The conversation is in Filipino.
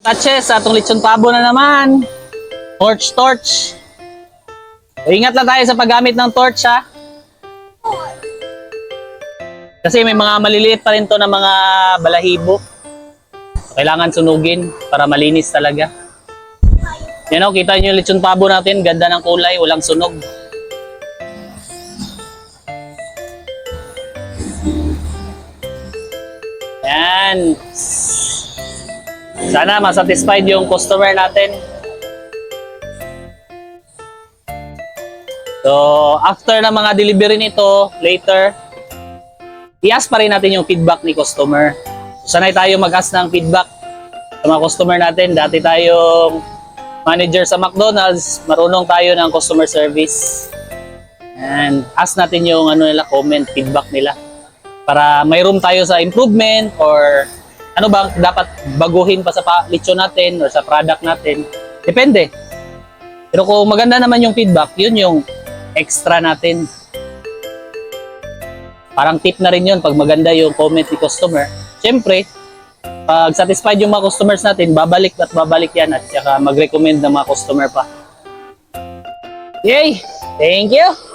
Touches, atong lechon pabo na naman. Torch. Ingat lang tayo sa paggamit ng torch ha. Kasi may mga maliliit pa rin to na mga balahibo. Kailangan sunugin para malinis talaga. Yan o, kita nyo yung lechon pabo natin. Ganda ng kulay, walang sunog. Yan. Sana masatisfied yung customer natin. So, after ng mga delivery nito, later, i-ask pa rin natin yung feedback ni customer. So, sanay tayo mag-ask ng feedback sa mga customer natin. Dati tayong manager sa McDonald's, marunong tayo ng customer service. And ask natin yung nila, comment, feedback nila. Para may room tayo sa improvement or ano bang dapat baguhin pa sa lechon natin or sa product natin. Depende. Pero kung maganda naman yung feedback, yun yung extra natin. Parang tip na rin yun pag maganda yung comment ni customer. Siyempre, pag satisfied yung mga customers natin, babalik at babalik yan at saka mag-recommend ng mga customer pa. Yay! Thank you!